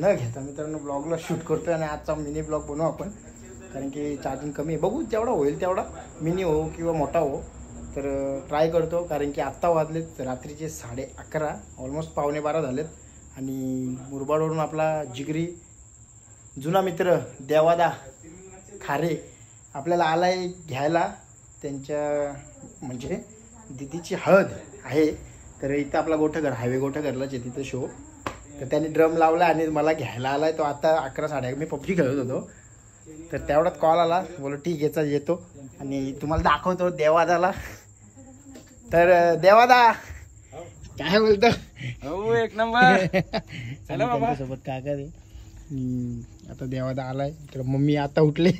न घेता मित्रांनो ब्लॉगला शूट करतोय आणि आजचा मिनी ब्लॉग बनवू आपण, कारण की चार्जिंग कमी आहे. बघू जेवढा होईल तेवढा, मिनी हो किंवा मोठा हो, तर ट्राय करतो. कारण की आत्ता वाजलेत रात्रीचे 11:30, ऑलमोस्ट 11:15 झालेत. आणि मुरबाडवरून आपला जिगरी जुना मित्र देवादा खारे आपल्याला आलाय घ्यायला. त्यांच्या म्हणजे दिदीची हळद आहे, तर इथं आपला गोठघर हायवे गोठघरलाच आहे तिथं शो. तर त्यांनी ड्रम लावला आणि मला घ्यायला आलाय. तो आता 11-11:30 मी पबजी खेळत होतो, तर तेवढ्यात कॉल आला. बोलो ठीक आहे येतो आणि तुम्हाला दाखवतो देवादाला. तर देवादा काय बोलतो? हो एक नंबर. चला बाबा सोबत काका रे. आता देवादा आलाय, तर मम्मी आता उठले.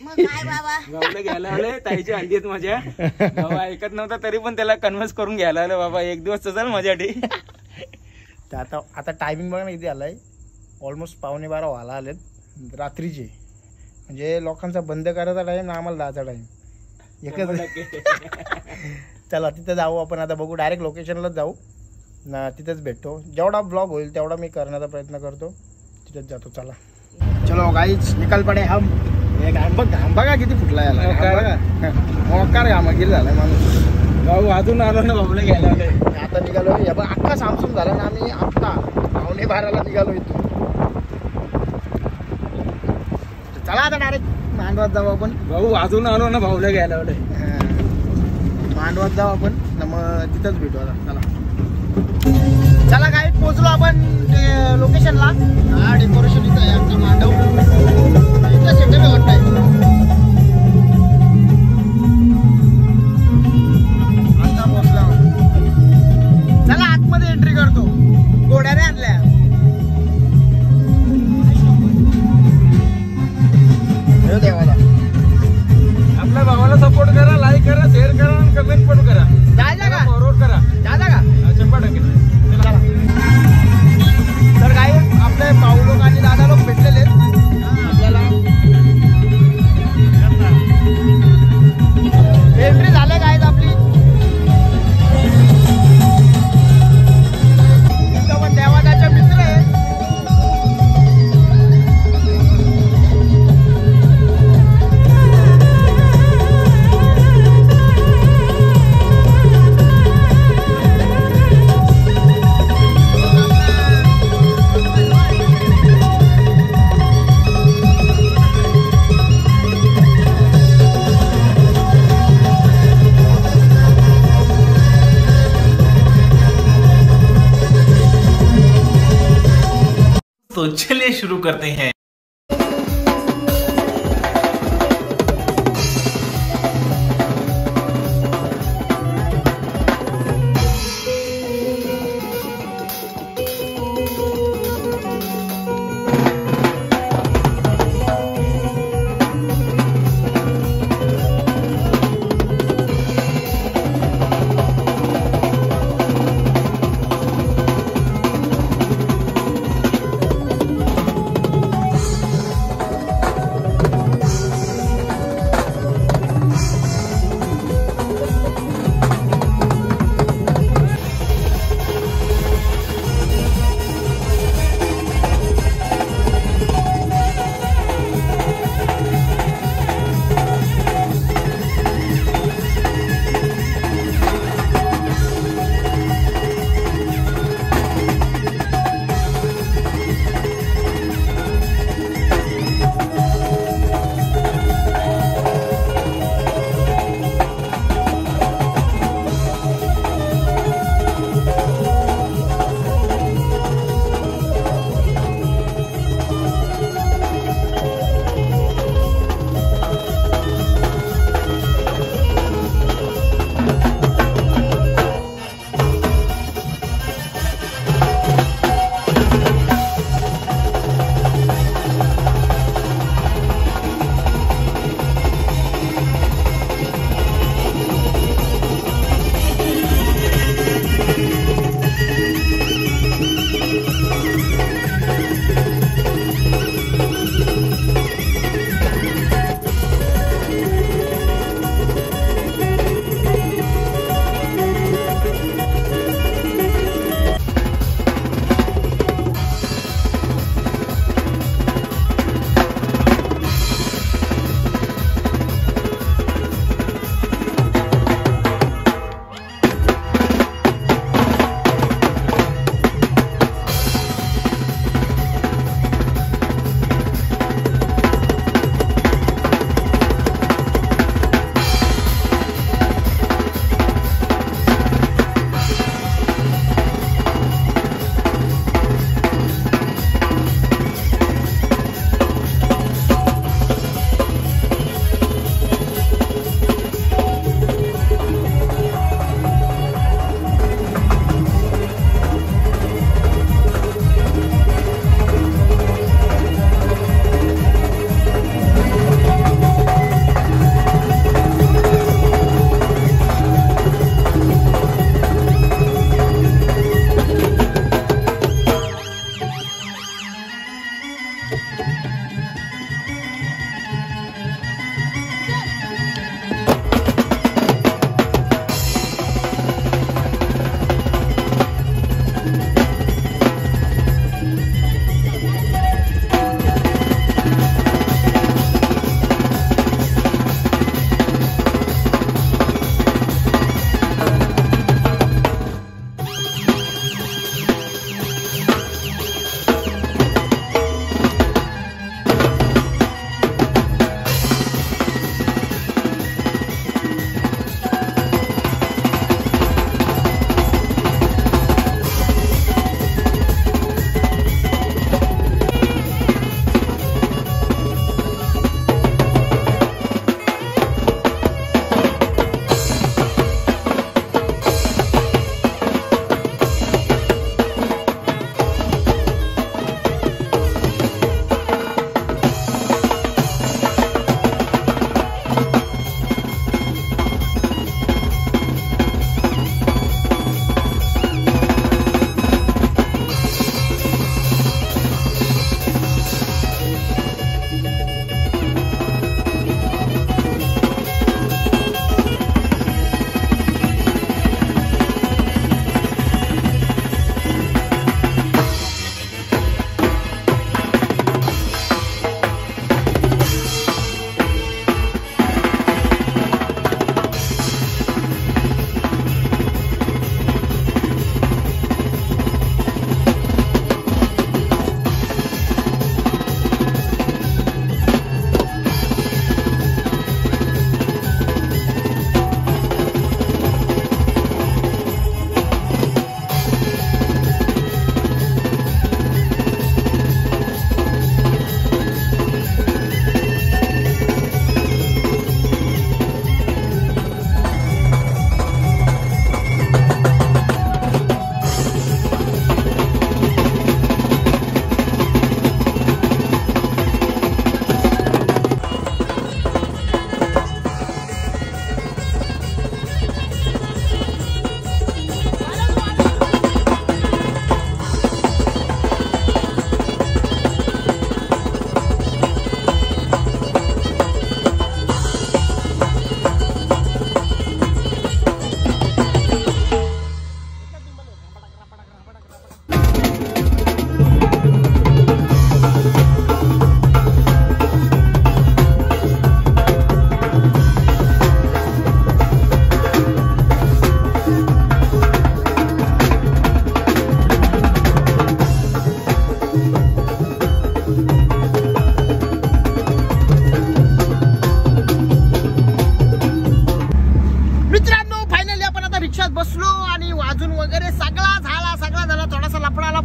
गावला घ्यायला आले, ताईची हल्ली आहेत माझ्या. बाबा ऐकत नव्हता तरी पण त्याला कन्व्हिन्स करून घ्यायला आलं. बाबा एक दिवस चल माझ्यासाठी. तर आता टायमिंग बघा ना किती आलाय, ऑलमोस्ट 11:15 व्हायला आलेत रात्रीचे. म्हणजे लोकांचा बंद करायचा टाइम ना आम्हाला जायचा टाइम एकच. चला तिथं जाऊ आपण. आता बघू, डायरेक्ट लोकेशनलाच जाऊ ना, तिथंच भेटतो. जेवढा ब्लॉग होईल तेवढा मी करण्याचा प्रयत्न करतो, तिथंच जातो. चला चलो गाईच निकाल पडे हम. घाम बघा किती फुटला याला, मोकार घामागिरी झालाय माणूस. भाऊ अजून आलो ना बाबूला घ्यायला आलोय. आता निघालो. अख्खा सामसूम झाला ना, आम्ही आत्ता 11:15 निघालो इथून. चला आता डायरेक्ट मांडवात जाऊ आपण. भाऊ अजून आलो ना भाऊला घ्यायला आलोय. मांडवात जाऊ आपण, मग तिथंच भेटू आता. चला काय पोहोचलो आपण लोकेशनला. हा डेकोरेशन इथं आहे आमचा मांडव. इथं सेटल वाटतंय. आता पोहोचला. चला आतमध्ये एंट्री करतो. घोड्याने आणल्या. देवाला आपल्या भावाला सपोर्ट करा, लाईक करा, शेअर करा आणि कमेंट पण करा. जायला का फॉरवर्ड करा. जायला का 100%. तर काय आपले भाऊ लोक आणि दादा लोक भेटलेले आपल्याला. एंट्री झाले काय आपली. इथं पण देवादाचे मित्र आहे. तो चलिए शुरू करते हैं।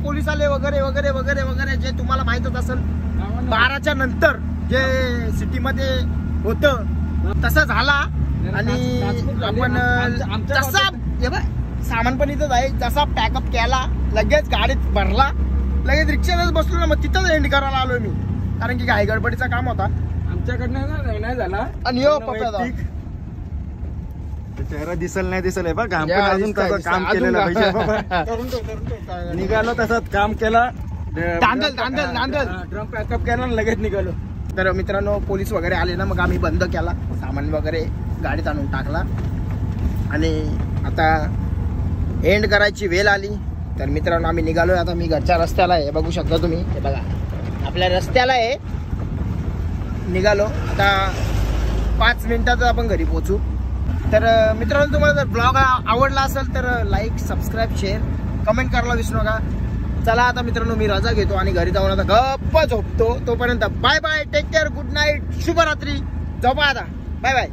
पोलीस आले वगैरे वगैरे वगैरे वगैरे जे तुम्हाला माहितच असेल 12च्या नंतर जे सिटीमध्ये होतं तसं झाला. आणि आपण जसा सामान पण इथंच आहे, जसा पॅकअप केला लगेच गाडीत भरला, लगेच रिक्षालाच बसलो ना, मग तिथंच एंड करायला आलोय मी, कारण की घाई गडबडीचा काम होता आमच्याकडनं नाही झाला. आणि यो पप्पा चेहरा दिसल नाही दिसल बा, काम पण अजून तसं काम केलेलं निघालो, तसंच काम केला, ड्रम पॅकअप केला आणि लगेच निघालो. तर मित्रांनो पोलीस वगैरे आले ना, मग आम्ही बंद केला, सामान वगैरे गाडीत आणून टाकला आणि आता एंड करायची वेळ आली. तर मित्रांनो आम्ही निघालोय. आता मी घरच्या रस्त्याला आहे, बघू शकता तुम्ही, हे बघा आपल्या रस्त्याला आहे, निघालो. आता 5 मिनिटात आपण घरी पोहोचू. तर मित्रांनो तुम्हाला जर ब्लॉग आवडला असेल तर लाईक, सबस्क्राईब, शेअर, कमेंट करायला विसरू नका. चला आता मित्रांनो मी रजा घेतो आणि घरी जाऊन आता गप्पा झोपतो. तोपर्यंत bye bye, take care, good night, शुभरात्री, झोपा आता, बाय बाय.